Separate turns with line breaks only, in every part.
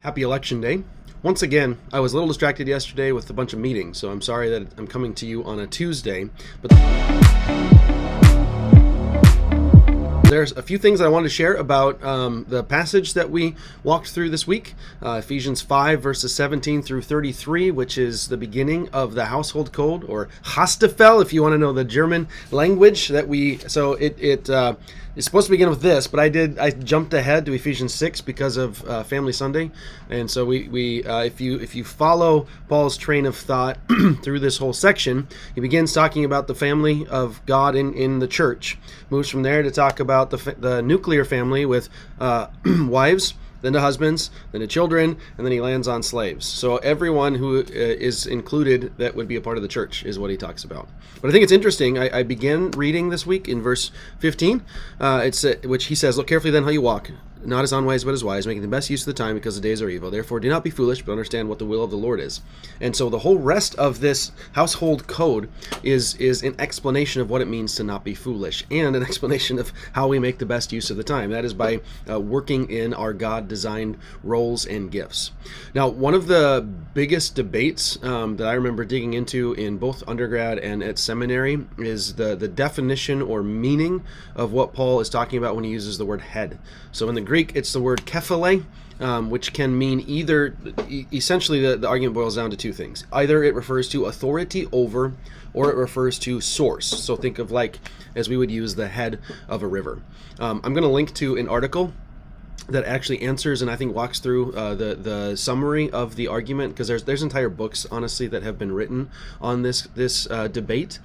Happy Election Day. Once again, I was a little distracted yesterday with a bunch of meetings, so I'm sorry that I'm coming to you on a Tuesday. But there's a few things I wanted to share about the passage that we walked through this week, Ephesians 5, verses 17 through 33, which is the beginning of the household code, or Hastafel, if you want to know the German language. It's supposed to begin with this, but I jumped ahead to Ephesians 6 because of Family Sunday, and so if you follow Paul's train of thought through this whole section, he begins talking about the family of God in the church, moves from there to talk about the nuclear family with wives, then to husbands, then to children, and then he lands on slaves. So everyone who is included that would be a part of the church is what he talks about. But I think it's interesting. I began reading this week in verse 15, which he says, "Look carefully then how you walk, not as unwise but as wise, making the best use of the time because the days are evil. Therefore do not be foolish, but understand what the will of the Lord is." And so the whole rest of this household code is an explanation of what it means to not be foolish, and an explanation of how we make the best use of the time. That is by working in our God-designed roles and gifts. Now, one of the biggest debates that I remember digging into in both undergrad and at seminary is the definition or meaning of what Paul is talking about when he uses the word head. So in the Greek, it's the word kephale, which can mean either, essentially the argument boils down to two things. Either it refers to authority over, or it refers to source. So think of like, as we would use the head of a river. I'm going to link to an article that actually answers and I think walks through the summary of the argument, because there's entire books, honestly, that have been written on this debate.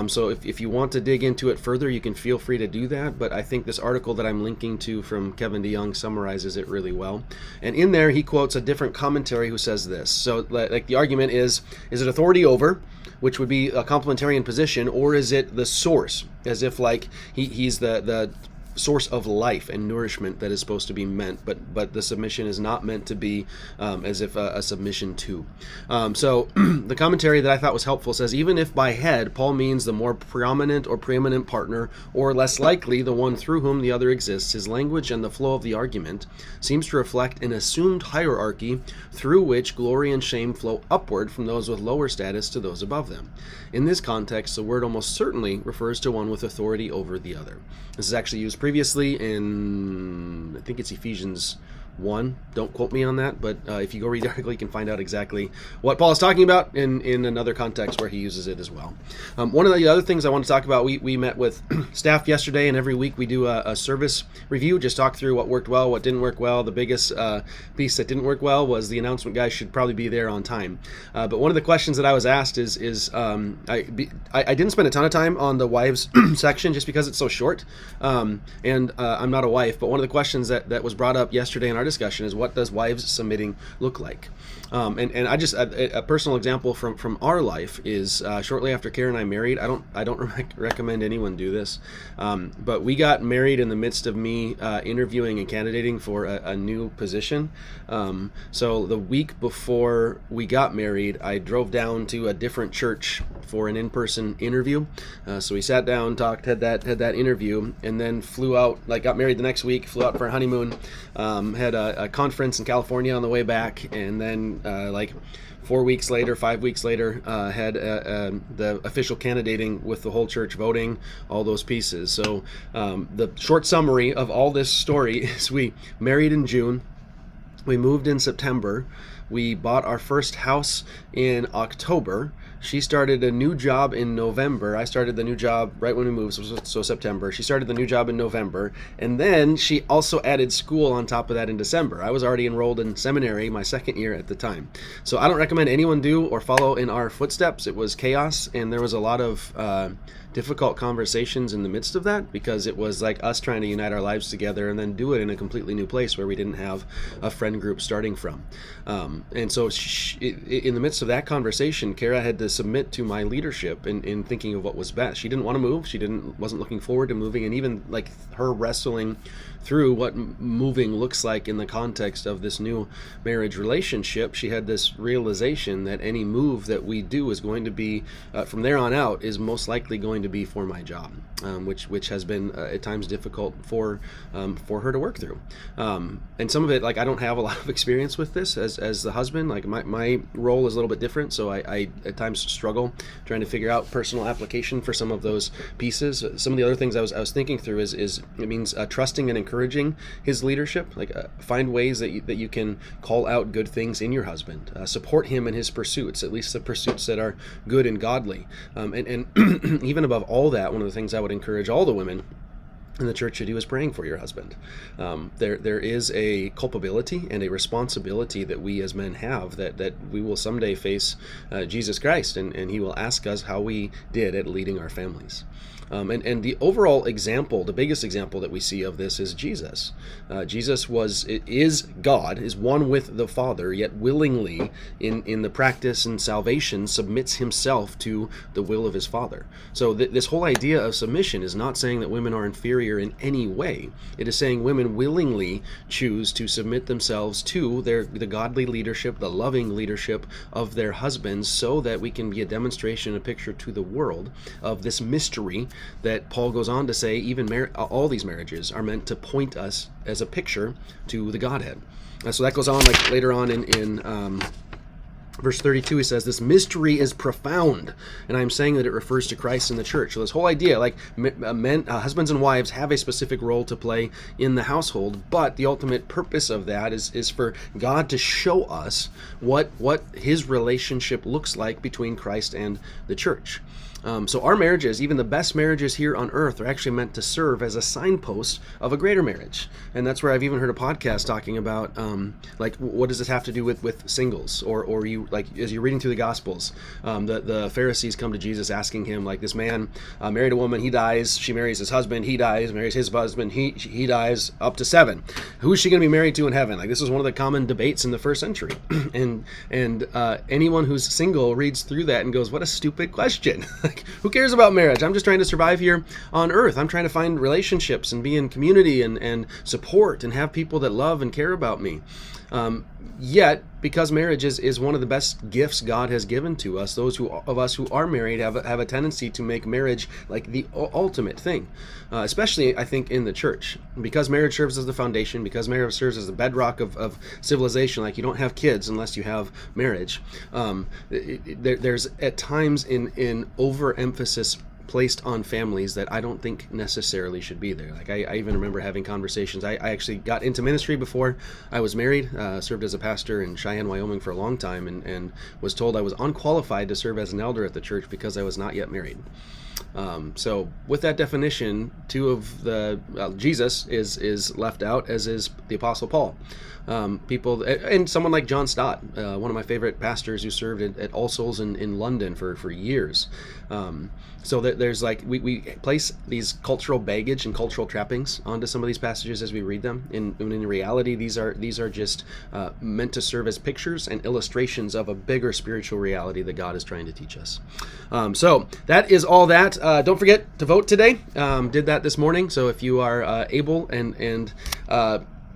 So if you want to dig into it further, you can feel free to do that. But I think this article that I'm linking to from Kevin DeYoung summarizes it really well. And in there, he quotes a different commentary who says this. So like the argument is it authority over, which would be a complementarian position, or is it the source, as if like he's the source of life and nourishment that is supposed to be meant, but the submission is not meant to be as if a submission to. So the commentary that I thought was helpful says, even if by head Paul means the more prominent or preeminent partner, or less likely the one through whom the other exists, his language and the flow of the argument seems to reflect an assumed hierarchy through which glory and shame flow upward from those with lower status to those above them. In this context, the word almost certainly refers to one with authority over the other. This is actually used previously in, I think it's Ephesians 1. Don't quote me on that, but if you go read the article, you can find out exactly what Paul is talking about in another context where he uses it as well. One of the other things I want to talk about, we met with staff yesterday, and every week we do a service review, just talk through what worked well, what didn't work well. The biggest piece that didn't work well was the announcement guys should probably be there on time. But one of the questions that I was asked is I didn't spend a ton of time on the wives section just because it's so short, and I'm not a wife, but one of the questions that was brought up yesterday in our discussion is, what does wives submitting look like? And I just a personal example from our life is shortly after Karen and I married. I don't recommend anyone do this, but we got married in the midst of me interviewing and candidating for a new position. So the week before we got married, I drove down to a different church for an in-person interview. So we sat down, talked, had that interview, and then flew out. Like, got married the next week, flew out for a honeymoon, had a conference in California on the way back, and then like 5 weeks later, had the official candidating with the whole church, voting, all those pieces. So the short summary of all this story is, we married in June, we moved in September, we bought our first house in October. She started a new job in November. I started the new job right when we moved, so September. She started the new job in November, and then she also added school on top of that in December. I was already enrolled in seminary, my second year at the time. So I don't recommend anyone do or follow in our footsteps. It was chaos, and there was a lot of difficult conversations in the midst of that, because it was like us trying to unite our lives together and then do it in a completely new place where we didn't have a friend group starting from. And so in the midst of that conversation, Kara had to submit to my leadership in thinking of what was best. She didn't want to move. She wasn't looking forward to moving, and even like her wrestling through what moving looks like in the context of this new marriage relationship, she had this realization that any move that we do is going to be, from there on out, is most likely going to be for my job, which has been at times difficult for her to work through. And some of it, like, I don't have a lot of experience with this as the husband. Like, my role is a little bit different, so I at times struggle trying to figure out personal application for some of those pieces. Some of the other things I was thinking through is it means trusting and encouraging his leadership. Like, find ways that you can call out good things in your husband, support him in his pursuits, at least the pursuits that are good and godly. And even above all that, one of the things I would encourage all the women in the church to do is praying for your husband. There is a culpability and a responsibility that we as men have that we will someday face Jesus Christ, and he will ask us how we did at leading our families. And the overall example, the biggest example that we see of this is Jesus. Jesus is God, is one with the Father, yet willingly in the practice and salvation submits himself to the will of his Father. So this whole idea of submission is not saying that women are inferior in any way. It is saying women willingly choose to submit themselves to the godly leadership, the loving leadership of their husbands, so that we can be a demonstration, a picture to the world of this mystery that Paul goes on to say even all these marriages are meant to point us as a picture to the Godhead. So that goes on, like later on in verse 32, he says, this mystery is profound, and I'm saying that it refers to Christ and the church. So this whole idea, like husbands and wives have a specific role to play in the household, but the ultimate purpose of that is for God to show us what his relationship looks like between Christ and the church. So our marriages, even the best marriages here on earth, are actually meant to serve as a signpost of a greater marriage. And that's where I've even heard a podcast talking about, like, what does this have to do with singles? Or you, like, as you're reading through the Gospels, the Pharisees come to Jesus asking him, like, this man married a woman, he dies, she marries his husband, he dies, marries his husband, he dies, up to 7. Who is she going to be married to in heaven? Like, this was one of the common debates in the first century. and anyone who's single reads through that and goes, what a stupid question. Who cares about marriage? I'm just trying to survive here on earth. I'm trying to find relationships and be in community and support and have people that love and care about me. Yet, because marriage is one of the best gifts God has given to us, those of us who are married have a tendency to make marriage like the ultimate thing, especially, I think, in the church. Because marriage serves as the foundation, because marriage serves as the bedrock of civilization, like, you don't have kids unless you have marriage. There's at times in overemphasis placed on families that I don't think necessarily should be there. Like, I even remember having conversations. I actually got into ministry before I was married, served as a pastor in Cheyenne, Wyoming for a long time, and was told I was unqualified to serve as an elder at the church because I was not yet married. So with that definition, Jesus is left out, as is the Apostle Paul. People, and someone like John Stott, one of my favorite pastors who served at All Souls in London for years. So there's like, we place these cultural baggage and cultural trappings onto some of these passages as we read them. In reality, these are just meant to serve as pictures and illustrations of a bigger spiritual reality that God is trying to teach us. So that is all that. Don't forget to vote today. Did that this morning. So if you are able and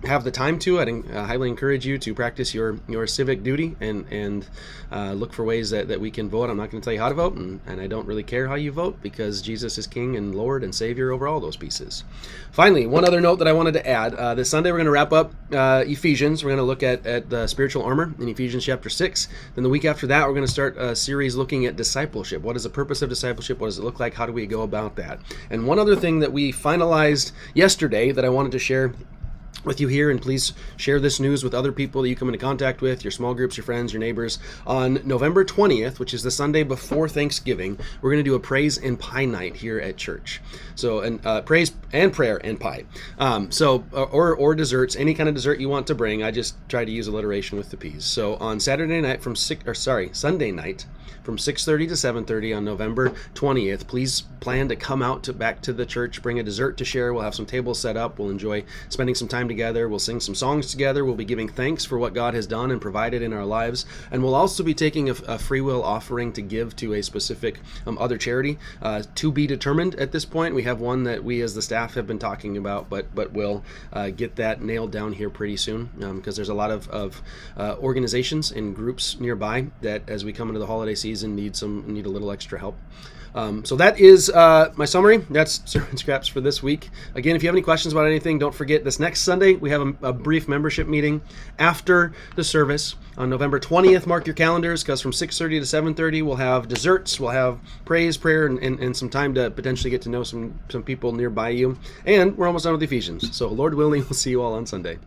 have the time to, I'd highly encourage you to practice your civic duty and look for ways that we can vote. I'm not going to tell you how to vote, and I don't really care how you vote, because Jesus is King and Lord and Savior over all those pieces. Finally, one other note that I wanted to add. This Sunday we're going to wrap up Ephesians. We're going to look at the spiritual armor in Ephesians chapter 6. Then the week after that, we're going to start a series looking at discipleship. What is the purpose of discipleship? What does it look like? How do we go about that? And one other thing that we finalized yesterday that I wanted to share with you here, and please share this news with other people that you come into contact with, your small groups, your friends, your neighbors. On November 20th, which is the Sunday before Thanksgiving, we're going to do a praise and pie night here at church. So, and praise and prayer and pie. Or desserts, any kind of dessert you want to bring. I just try to use alliteration with the P's. So on Sunday night from 6:30 to 7:30 on November 20th, please plan to come out back to the church, bring a dessert to share. We'll have some tables set up. We'll enjoy spending some time time together. We'll sing some songs together. We'll be giving thanks for what God has done and provided in our lives. And we'll also be taking a free will offering to give to a specific other charity, to be determined at this point. We have one that we as the staff have been talking about, but we'll get that nailed down here pretty soon, because there's a lot of organizations and groups nearby that, as we come into the holiday season, need a little extra help. So that is my summary. That's Sermon Scraps for this week. Again, if you have any questions about anything, don't forget this next Sunday we have a brief membership meeting after the service on November 20th. Mark your calendars, because from 6:30 to 7:30 we'll have desserts, we'll have praise, prayer, and some time to potentially get to know some people nearby you. And we're almost done with Ephesians. So Lord willing, we'll see you all on Sunday.